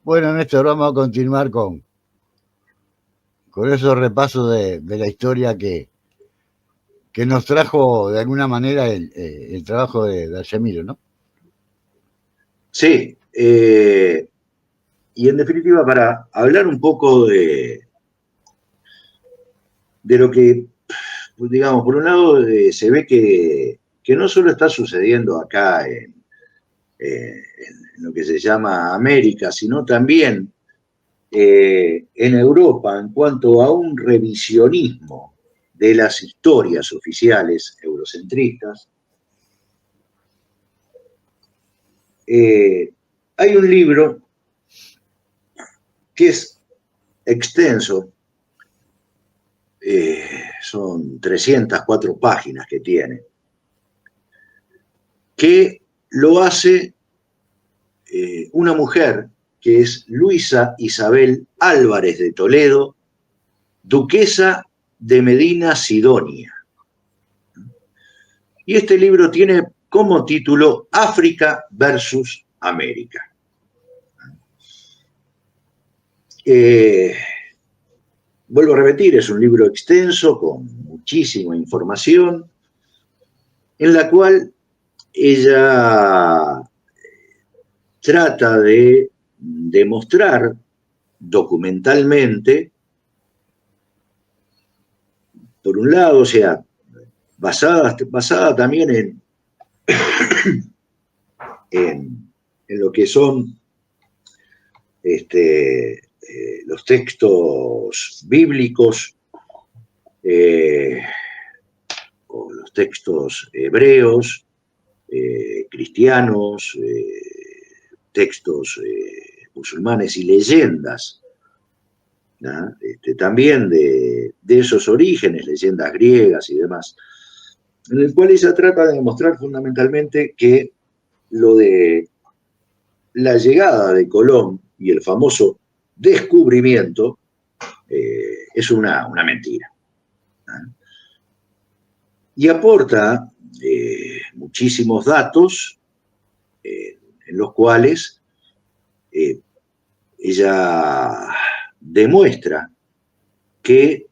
Bueno, Néstor, vamos a continuar con esos repasos de la historia que nos trajo de alguna manera el trabajo de Alcemiro, ¿no? Sí, y en definitiva para hablar un poco de lo que, digamos, por un lado se ve que no solo está sucediendo acá en lo que se llama América, sino también en Europa en cuanto a un revisionismo de las historias oficiales eurocentristas. Hay un libro que es extenso, son 304 páginas que tiene, que lo hace una mujer que es Luisa Isabel Álvarez de Toledo, duquesa de Medina Sidonia. Y este libro tiene como título África versus América. Vuelvo a repetir, es un libro extenso con muchísima información, en la cual ella trata de demostrar documentalmente, por un lado, o sea, basada también en lo que son los textos bíblicos o los textos hebreos, cristianos, textos musulmanes y leyendas, ¿no? También de esos orígenes, leyendas griegas y demás, en el cual ella trata de demostrar fundamentalmente que lo de la llegada de Colón y el famoso descubrimiento es una mentira, ¿no? Y aporta muchísimos datos en los cuales ella demuestra que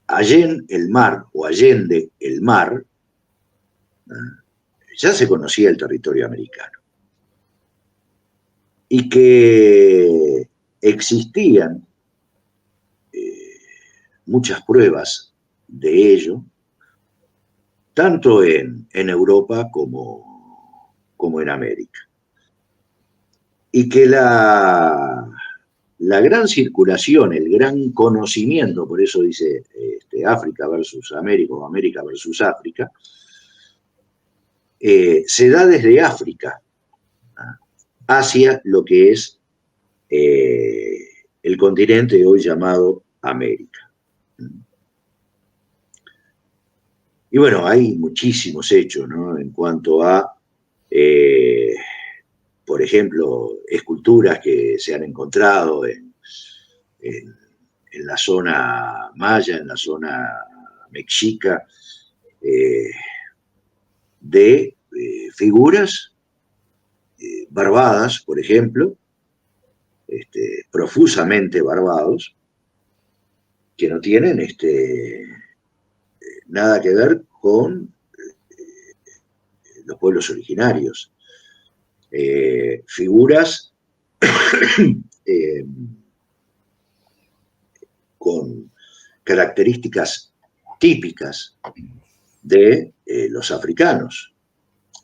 allende el mar o allende el mar ya se conocía el territorio americano y que existían muchas pruebas de ello, tanto en Europa como en América. Y que la gran circulación, el gran conocimiento, por eso dice África versus América o América versus África, se da desde África hacia lo que es el continente hoy llamado América. Y bueno, hay muchísimos hechos, ¿no? En cuanto a, por ejemplo, esculturas que se han encontrado en la zona maya, en la zona mexica, de figuras barbadas, por ejemplo, profusamente barbados, que no tienen nada que ver con los pueblos originarios. Figuras con características típicas de los africanos.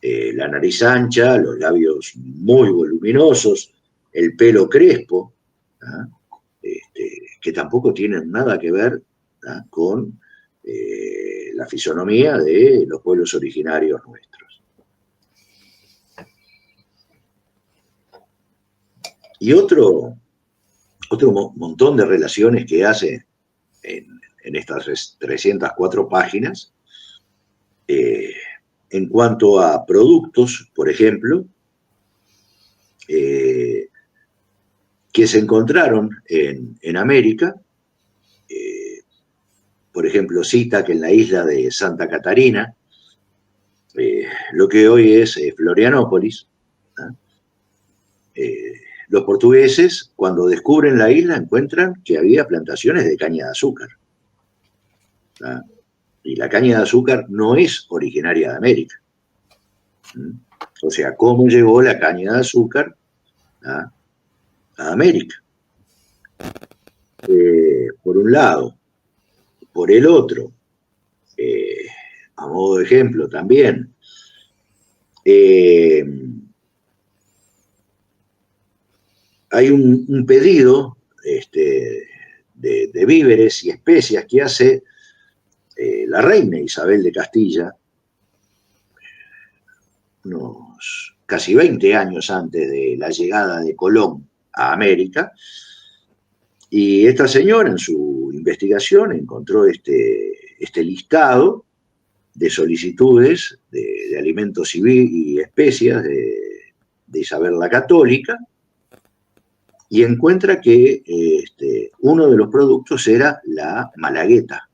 La nariz ancha, los labios muy voluminosos, el pelo crespo, que tampoco tienen nada que ver con la fisonomía de los pueblos originarios nuestros. Y otro montón de relaciones que hace en estas 304 páginas, en cuanto a productos, por ejemplo, que se encontraron en América. Por ejemplo, cita que en la isla de Santa Catarina, lo que hoy es Florianópolis, los portugueses, cuando descubren la isla, encuentran que había plantaciones de caña de azúcar. ¿Ah? Y la caña de azúcar no es originaria de América. O sea, ¿cómo llegó la caña de azúcar a América? Por un lado. Por el otro, a modo de ejemplo también, hay un pedido de víveres y especias que hace la reina Isabel de Castilla, unos casi 20 años antes de la llegada de Colón a América, y esta señora en su investigación encontró este listado de solicitudes de alimentos civil y especias de Isabel la Católica, y encuentra que uno de los productos era la malagueta.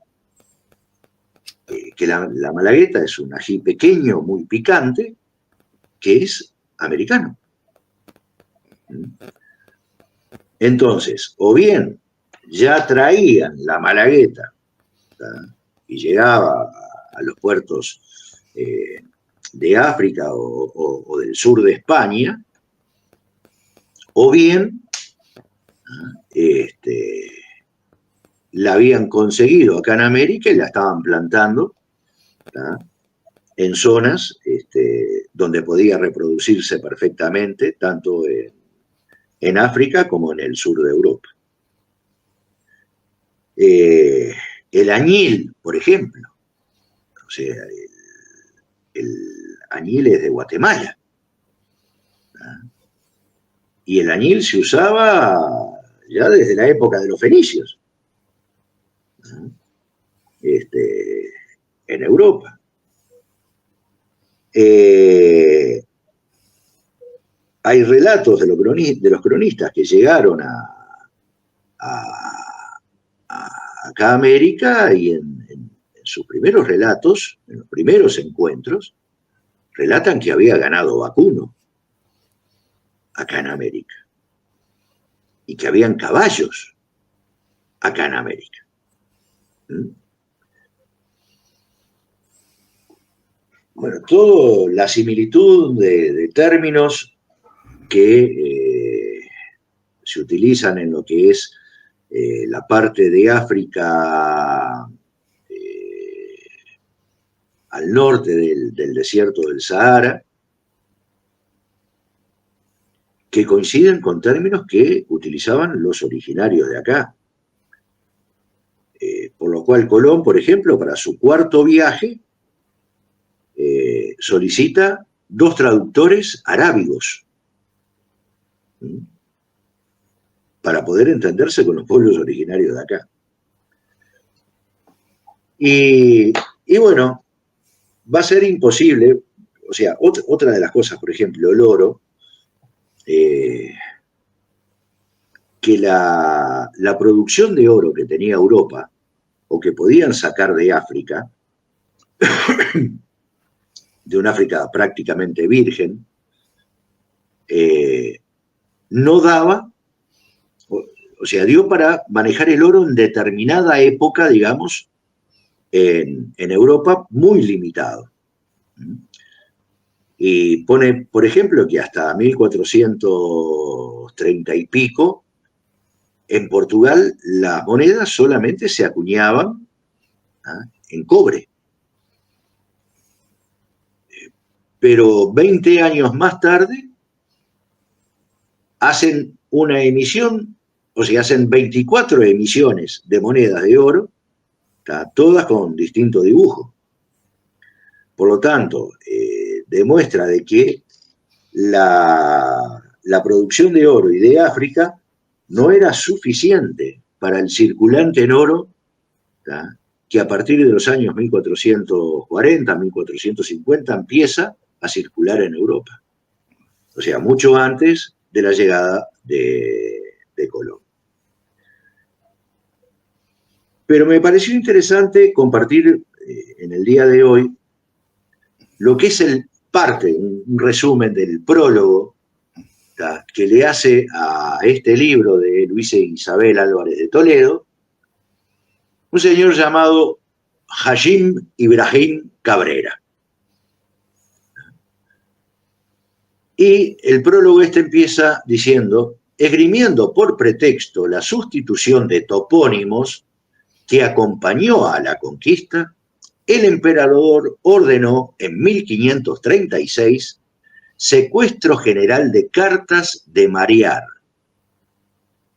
Que la malagueta es un ají pequeño, muy picante, que es americano. Entonces, o bien ya traían la malagueta, ¿tá? Y llegaba a los puertos de África o del sur de España, o bien la habían conseguido acá en América y la estaban plantando, ¿tá? En zonas donde podía reproducirse perfectamente, tanto en África como en el sur de Europa. El añil, por ejemplo, o sea, el añil es de Guatemala. ¿Ah? Y el añil se usaba ya desde la época de los fenicios, ¿ah? En Europa. Hay relatos de los cronistas que llegaron acá a América y en sus primeros relatos, en los primeros encuentros, relatan que había ganado vacuno acá en América y que habían caballos acá en América. Bueno, toda la similitud de términos que se utilizan en lo que es la parte de África al norte del desierto del Sahara, que coinciden con términos que utilizaban los originarios de acá. Por lo cual Colón, por ejemplo, para su cuarto viaje, solicita 2 traductores arábigos para poder entenderse con los pueblos originarios de acá. Y bueno, va a ser imposible, o sea, otra de las cosas, por ejemplo, el oro, que la producción de oro que tenía Europa, o que podían sacar de África, de una África prácticamente virgen, no daba, o sea, dio para manejar el oro en determinada época, digamos, en Europa, muy limitado. Y pone, por ejemplo, que hasta 1430 y pico, en Portugal las monedas solamente se acuñaban en cobre. Pero 20 años más tarde hacen una emisión, o sea, hacen 24 emisiones de monedas de oro, todas con distinto dibujo. Por lo tanto, demuestra de que la producción de oro y de África no era suficiente para el circulante en oro, que a partir de los años 1440, 1450 empieza a circular en Europa. O sea, mucho antes de la llegada de Colón. Pero me pareció interesante compartir en el día de hoy lo que es un resumen del prólogo que le hace a este libro de Luisa Isabel Álvarez de Toledo un señor llamado Hashim Ibrahim Cabrera. Y el prólogo empieza diciendo, esgrimiendo por pretexto la sustitución de topónimos que acompañó a la conquista, el emperador ordenó en 1536 secuestro general de cartas de marear,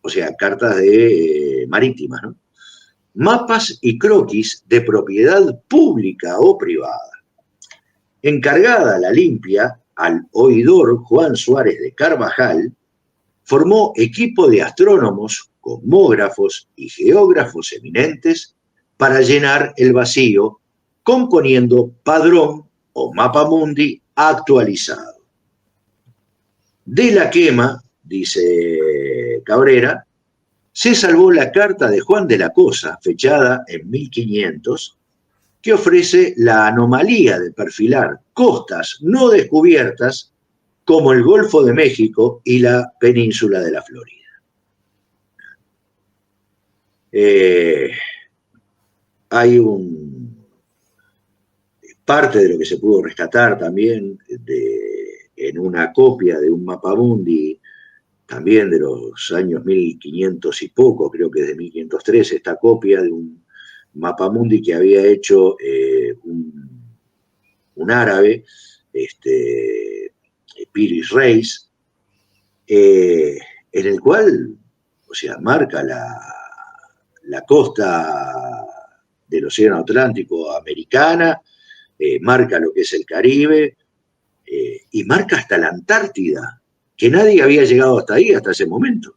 o sea, cartas de marítimas, ¿no? Mapas y croquis de propiedad pública o privada. Encargada la limpia al oidor Juan Suárez de Carvajal, formó equipo de astrónomos, cosmógrafos y geógrafos eminentes para llenar el vacío, componiendo padrón o mapamundi actualizado. De la quema, dice Cabrera, se salvó la carta de Juan de la Cosa, fechada en 1500, que ofrece la anomalía de perfilar costas no descubiertas como el Golfo de México y la península de la Florida. Hay parte de lo que se pudo rescatar también en una copia de un mapamundi también de los años 1500 y poco, creo que es de 1503, esta copia de un mapamundi que había hecho un árabe, Piris Reis, en el cual, o sea, marca la costa del Océano Atlántico americana, marca lo que es el Caribe, y marca hasta la Antártida, que nadie había llegado hasta ahí, hasta ese momento.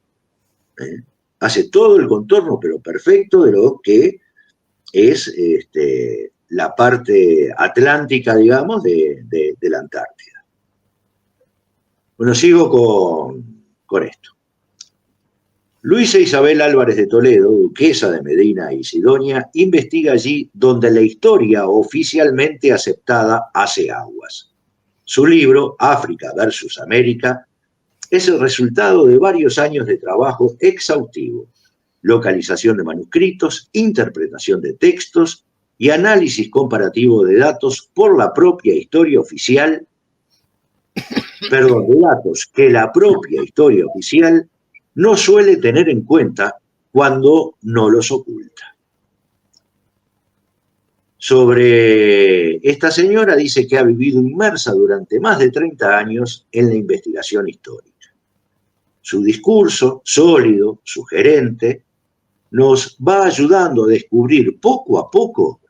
Hace todo el contorno, pero perfecto, de lo que es la parte atlántica, digamos, de la Antártida. Bueno, sigo con esto. Luisa Isabel Álvarez de Toledo, duquesa de Medina y Sidonia, investiga allí donde la historia oficialmente aceptada hace aguas. Su libro, África versus América, es el resultado de varios años de trabajo exhaustivo, localización de manuscritos, interpretación de textos y análisis comparativo de datos por la propia historia oficial, de datos que la propia historia oficial no suele tener en cuenta cuando no los oculta. Sobre esta señora dice que ha vivido inmersa durante más de 30 años en la investigación histórica. Su discurso, sólido, sugerente, nos va ayudando a descubrir poco a poco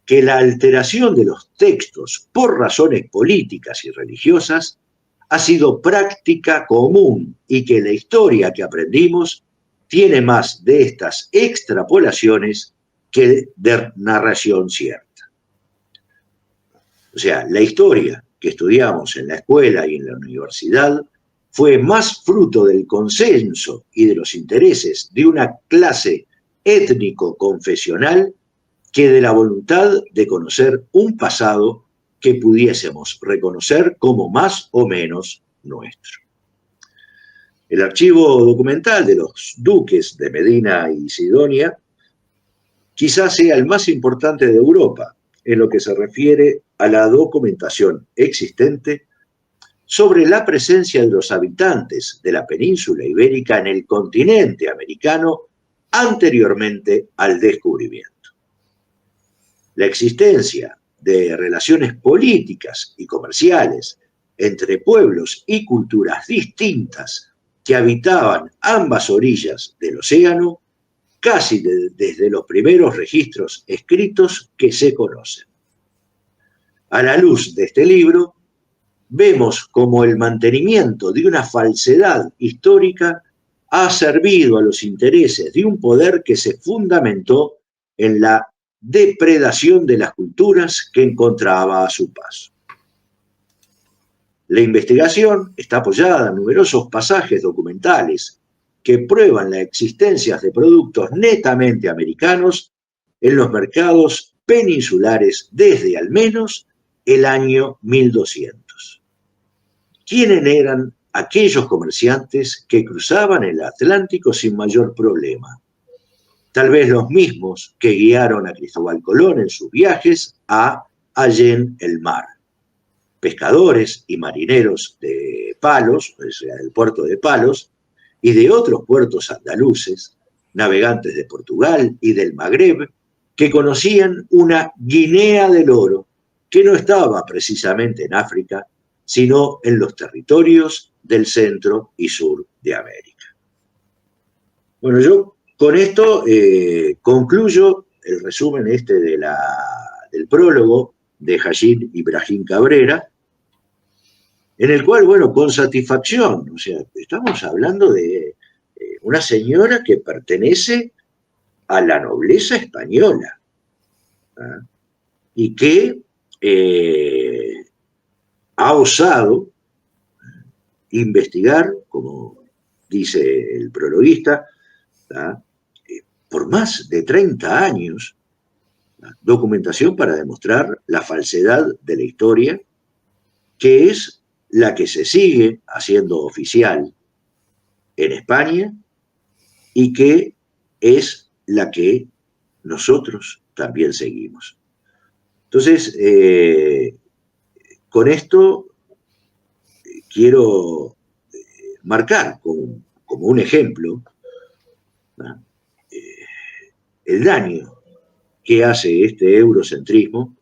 que la alteración de los textos por razones políticas y religiosas ha sido práctica común y que la historia que aprendimos tiene más de estas extrapolaciones que de narración cierta. O sea, la historia que estudiamos en la escuela y en la universidad fue más fruto del consenso y de los intereses de una clase étnico-confesional que de la voluntad de conocer un pasado que pudiésemos reconocer como más o menos nuestro. El archivo documental de los duques de Medina y Sidonia quizás sea el más importante de Europa en lo que se refiere a la documentación existente sobre la presencia de los habitantes de la península ibérica en el continente americano anteriormente al descubrimiento. La existencia de relaciones políticas y comerciales entre pueblos y culturas distintas que habitaban ambas orillas del océano, casi desde los primeros registros escritos que se conocen. A la luz de este libro, vemos cómo el mantenimiento de una falsedad histórica ha servido a los intereses de un poder que se fundamentó en la depredación de las culturas que encontraba a su paso. La investigación está apoyada en numerosos pasajes documentales que prueban la existencia de productos netamente americanos en los mercados peninsulares desde al menos el año 1200. ¿Quiénes eran aquellos comerciantes que cruzaban el Atlántico sin mayor problema. Tal vez los mismos que guiaron a Cristóbal Colón en sus viajes a Allén el mar. Pescadores y marineros de Palos, o sea, del puerto de Palos, y de otros puertos andaluces, navegantes de Portugal y del Magreb, que conocían una Guinea del Oro, que no estaba precisamente en África, sino en los territorios del centro y sur de América. Bueno, yo con esto concluyo el resumen del prólogo de Hajji Ibrahim Cabrera, en el cual, bueno, con satisfacción, o sea, estamos hablando de una señora que pertenece a la nobleza española, ¿ah? Y que ha osado investigar, como dice el prologuista, ¿ah? Por más de 30 años, ¿ah? Documentación para demostrar la falsedad de la historia, que es la que se sigue haciendo oficial en España y que es la que nosotros también seguimos. Entonces, con esto quiero marcar como un ejemplo, ¿no?, el daño que hace este eurocentrismo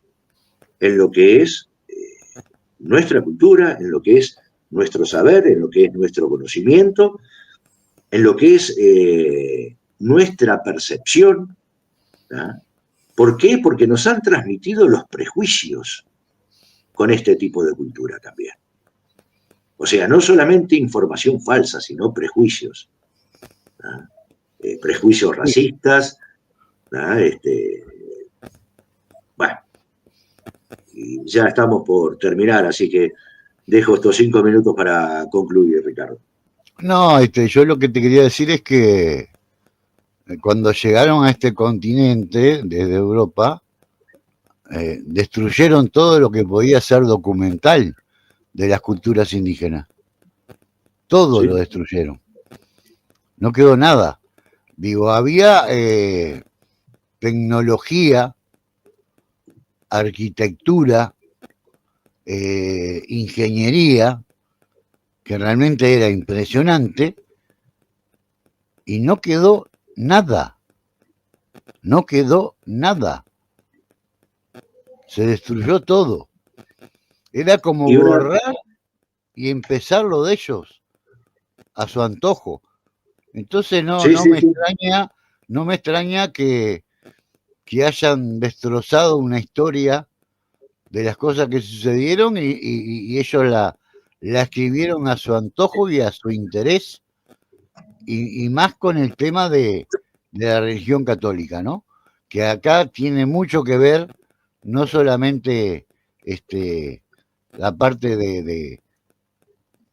en lo que es nuestra cultura, en lo que es nuestro saber, en lo que es nuestro conocimiento, en lo que es nuestra percepción, ¿no? ¿Por qué? Porque nos han transmitido los prejuicios con este tipo de cultura también. O sea, no solamente información falsa, sino prejuicios, ¿no? Prejuicios racistas, ¿no? Bueno, y ya estamos por terminar, así que dejo estos 5 minutos para concluir, Ricardo. No, yo lo que te quería decir es que cuando llegaron a este continente desde Europa, destruyeron todo lo que podía ser documental de las culturas indígenas. Todo, ¿sí?, lo destruyeron. No quedó nada. Digo, había tecnología, arquitectura, ingeniería, que realmente era impresionante, y no quedó nada. No quedó nada. Se destruyó todo. Era como borrar y empezar lo de ellos a su antojo. Entonces no me extraña que hayan destrozado una historia de las cosas que sucedieron y ellos la escribieron a su antojo y a su interés, y más con el tema de la religión católica, ¿no? Que acá tiene mucho que ver, no solamente la parte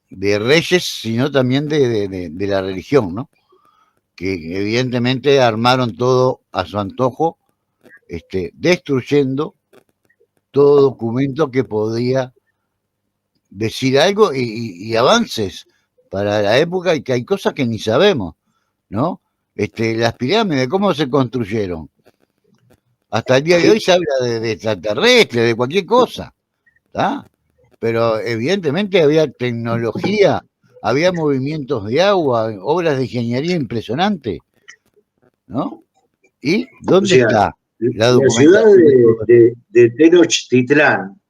de reyes, sino también de la religión, ¿no? Que evidentemente armaron todo a su antojo, destruyendo todo documento que podía decir algo y avances para la época, y que hay cosas que ni sabemos, ¿no? Las pirámides, ¿cómo se construyeron? Hasta el día de hoy se habla de extraterrestres, de cualquier cosa, ¿tá? Pero evidentemente había tecnología, había movimientos de agua, obras de ingeniería impresionantes, ¿no? ¿Y dónde está la documentación? La ciudad de Tenochtitlán,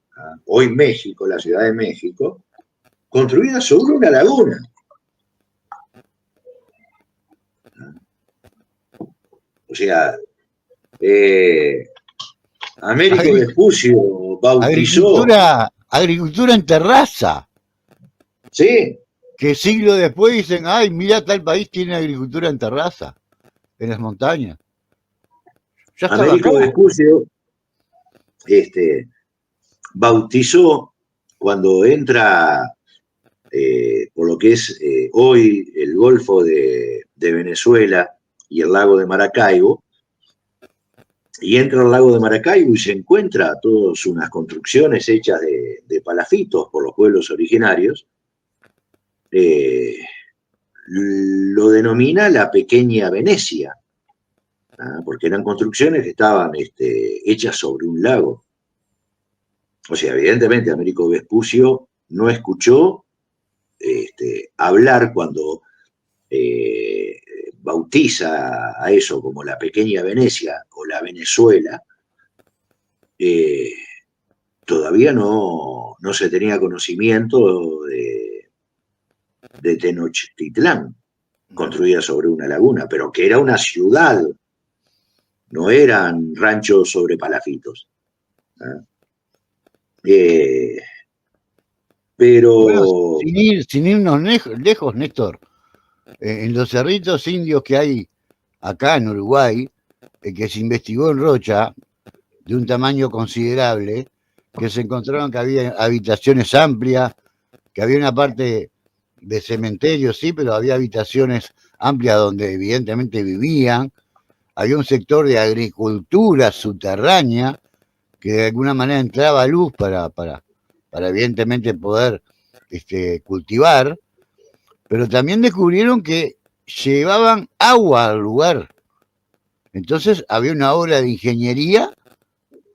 hoy México, la Ciudad de México, construida sobre una laguna. O sea, Américo Vespucio bautizó... Agricultura en terraza. Sí. Que siglos después dicen, ay, mira, tal país tiene agricultura en terraza, en las montañas. Ya Américo Vespucio bautizó, cuando entra por lo que es hoy el Golfo de Venezuela y el lago de Maracaibo, y entra al lago de Maracaibo y se encuentra todas unas construcciones hechas de palafitos por los pueblos originarios. lo denomina la pequeña Venecia, porque eran construcciones que estaban hechas sobre un lago. O sea, evidentemente Américo Vespucio no escuchó hablar cuando bautiza a eso como la pequeña Venecia o la Venezuela. Todavía no se tenía conocimiento de Tenochtitlán, construida sobre una laguna, pero que era una ciudad, no eran ranchos sobre palafitos. Pero... Bueno, sin irnos lejos, Néstor, en los cerritos indios que hay acá en Uruguay, que se investigó en Rocha, de un tamaño considerable, que se encontraron que había habitaciones amplias, que había una parte de cementerio, sí, pero había habitaciones amplias donde evidentemente vivían, había un sector de agricultura subterránea que de alguna manera entraba luz para evidentemente poder cultivar, pero también descubrieron que llevaban agua al lugar. Entonces había una obra de ingeniería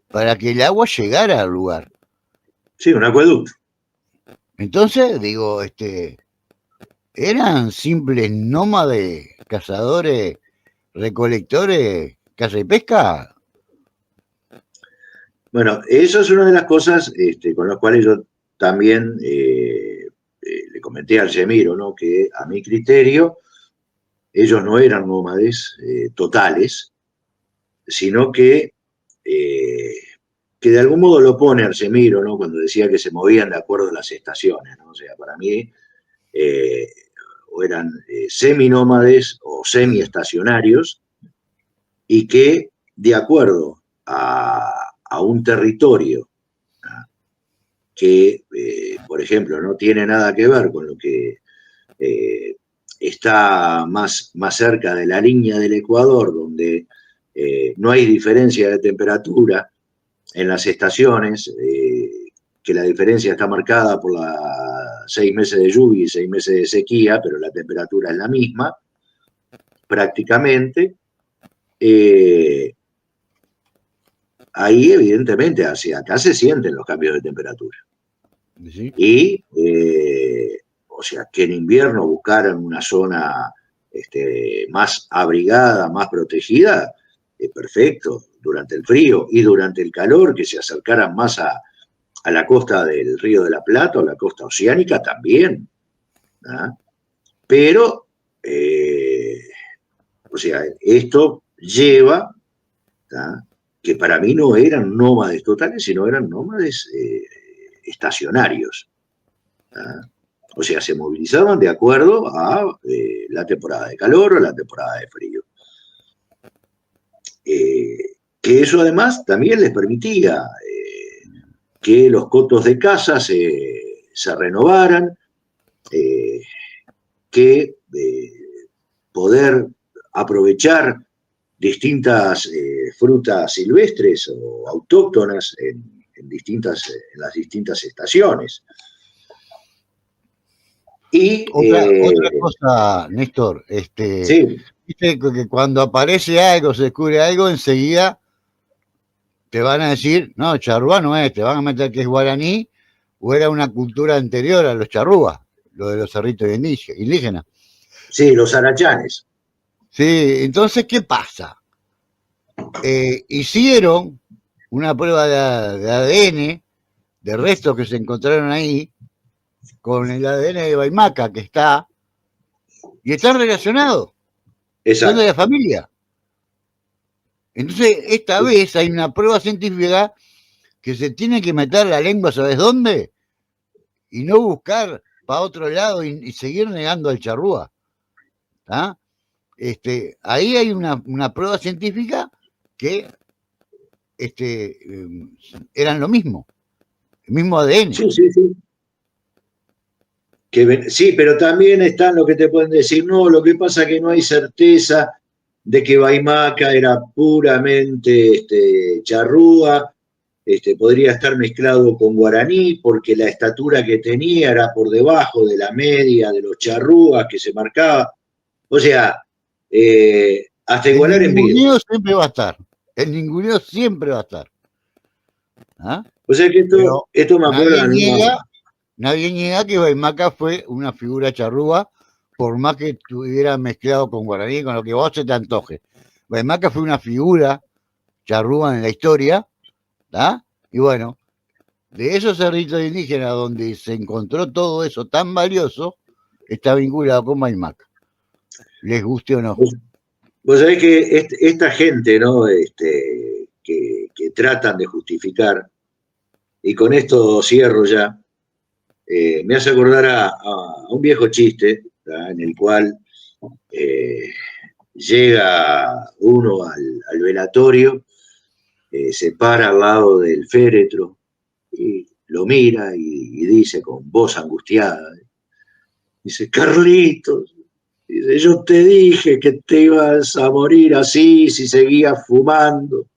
para que el agua llegara al lugar. Sí, un acueducto. Entonces, digo, eran simples nómades, cazadores, recolectores, caza y pesca. Bueno, eso es una de las cosas con las cuales yo también le comenté al Yemiro, ¿no? Que a mi criterio ellos no eran nómades totales, sino que de algún modo lo pone Arcemiro, ¿no? Cuando decía que se movían de acuerdo a las estaciones, ¿no? O sea, para mí o eran seminómades o semiestacionarios y que de acuerdo a un territorio que, por ejemplo, no tiene nada que ver con lo que está más cerca de la línea del Ecuador, donde no hay diferencia de temperatura en las estaciones, que la diferencia está marcada por 6 meses de lluvia y 6 meses de sequía, pero la temperatura es la misma, prácticamente. Ahí evidentemente hacia acá se sienten los cambios de temperatura. ¿Sí? Y, o sea, que en invierno buscaran una zona más abrigada, más protegida, perfecto, durante el frío y durante el calor, que se acercaran más a la costa del Río de la Plata o la costa oceánica también. ¿Ah? Pero, o sea, esto lleva, ¿ah? Que para mí no eran nómades totales, sino eran nómades estacionarios. ¿Ah? O sea, se movilizaban de acuerdo a la temporada de calor o la temporada de frío. Que eso además también les permitía que los cotos de caza se renovaran, que poder aprovechar distintas frutas silvestres o autóctonas en las distintas estaciones. Y, otra cosa, Néstor, sí. viste que cuando aparece algo, se descubre algo, enseguida te van a decir, no, charrúa no es, te van a meter que es guaraní o era una cultura anterior a los charrúas, lo de los cerritos indígenas. Sí, los arachanes. Sí, entonces, ¿qué pasa? Hicieron una prueba de ADN, de restos que se encontraron ahí, con el ADN de Baimaca que está, y están relacionados. Exacto. Son de la familia. Entonces, esta vez hay una prueba científica que se tiene que meter la lengua, ¿sabes dónde? Y no buscar para otro lado y seguir negando al charrúa. ¿Ah? Ahí hay una prueba científica que eran lo mismo, el mismo ADN. Sí, sí, sí. Sí, pero también están lo que te pueden decir, no, lo que pasa es que no hay certeza de que Baimaca era puramente charrúa, podría estar mezclado con guaraní porque la estatura que tenía era por debajo de la media de los charrúas que se marcaba. O sea, hasta igualar en vida. El ninguneo siempre va a estar. El ninguneo siempre va a estar. ¿Ah? O sea que esto me acuerda. Nadie niega que Guaymaca fue una figura charrúa, por más que estuviera mezclado con guaraní, con lo que vos se te antoje. Guaymaca fue una figura charrúa en la historia, ¿tá? Y bueno, de esos cerritos indígenas donde se encontró todo eso tan valioso, está vinculado con Guaymaca. Les guste o no. Vos sabés que esta gente, ¿no? Que tratan de justificar, y con esto cierro ya, me hace acordar a un viejo chiste, ¿tá? En el cual llega uno al velatorio, se para al lado del féretro y lo mira y dice con voz angustiada, dice: Carlitos, dice, yo te dije que te ibas a morir así si seguías fumando,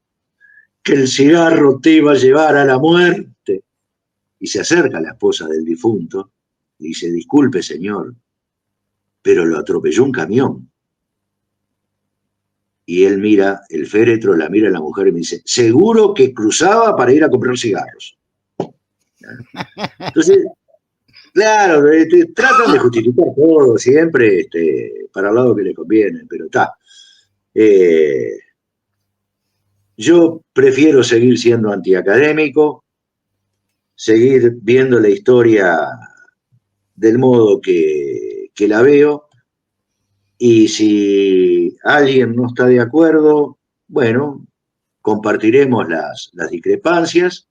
que el cigarro te iba a llevar a la muerte. Y se acerca a la esposa del difunto y dice: disculpe, señor, pero lo atropelló un camión. Y él mira el féretro, la mira a la mujer y me dice: seguro que cruzaba para ir a comprar cigarros. Entonces, claro, tratan de justificar todo siempre para el lado que le conviene, pero está. Yo prefiero seguir siendo antiacadémico, seguir viendo la historia del modo que la veo, y si alguien no está de acuerdo, bueno, compartiremos las discrepancias,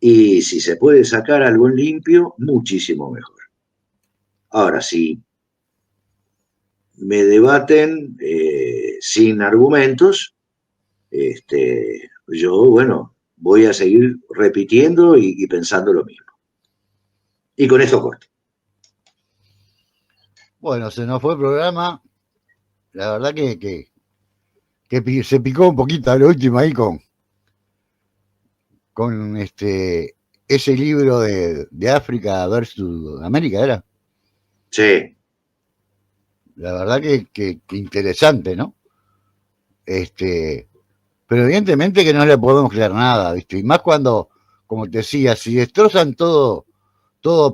y si se puede sacar algo en limpio, muchísimo mejor. Ahora, si me debaten sin argumentos, yo, bueno, voy a seguir repitiendo y pensando lo mismo. Y con esto corto. Bueno, se nos fue el programa. La verdad que se picó un poquito a lo último ahí con ese libro de África versus América, ¿era? Sí. La verdad que interesante, ¿no? Pero evidentemente que no le podemos creer nada, ¿viste? Y más cuando, como te decía, si destrozan todo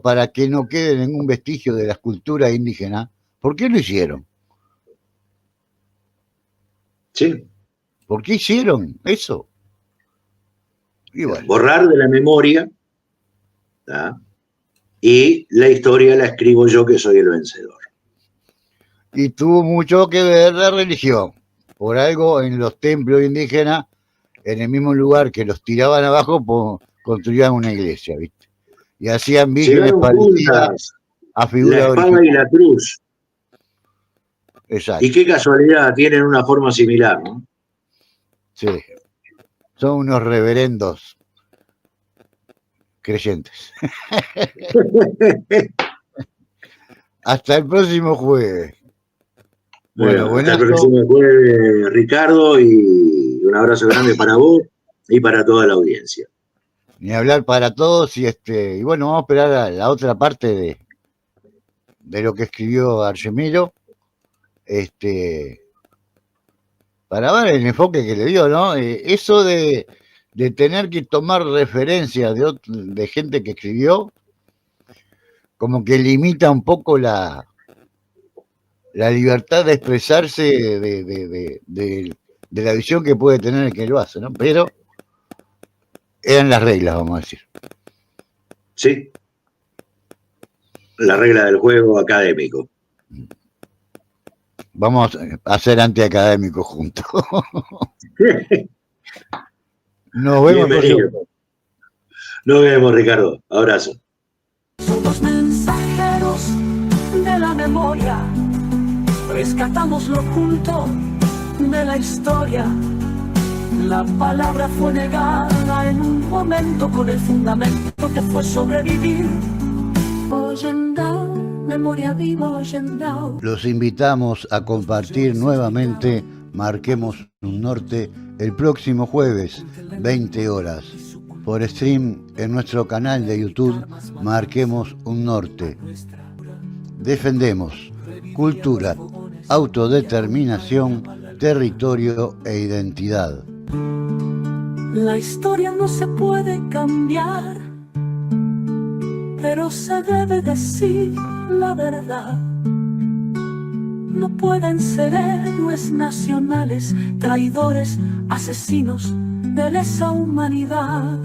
para que no quede ningún vestigio de la escultura indígena, ¿por qué lo hicieron? Sí. ¿Por qué hicieron eso? Y bueno. Borrar de la memoria, ¿tá? Y la historia la escribo yo, que soy el vencedor. Y tuvo mucho que ver la religión. Por algo en los templos indígenas, en el mismo lugar que los tiraban abajo, construían una iglesia, ¿viste? Y hacían vírgenes parecidas a figuras la espada originales. Y la cruz. Exacto. Y qué casualidad, tienen una forma similar, ¿no? Sí. Son unos reverendos creyentes. Hasta el próximo jueves. Bueno, hasta el próximo jueves, Ricardo, y un abrazo grande para vos y para toda la audiencia. Ni hablar para todos, y bueno, vamos a esperar a la otra parte de lo que escribió Argemiro, para ver el enfoque que le dio, ¿no? Eso de tener que tomar referencias de gente que escribió, como que limita un poco la libertad de expresarse de la visión que puede tener el que lo hace, ¿no? Pero eran las reglas, vamos a decir. Sí. La regla del juego académico. Vamos a ser antiacadémicos juntos. Nos vemos. Nos vemos, Ricardo. Abrazo. Somos mensajeros de la memoria. Rescatamos lo oculto de la historia. La palabra fue negada en un momento con el fundamento que fue sobrevivir. Oyendao, memoria viva, Oyendao. Los invitamos a compartir nuevamente Marquemos un norte el próximo jueves, 20 horas. Por stream en nuestro canal de YouTube, Marquemos un Norte. Defendemos cultura, autodeterminación, territorio e identidad. La historia no se puede cambiar, pero se debe decir la verdad. No pueden ser héroes nacionales, traidores, asesinos de lesa humanidad.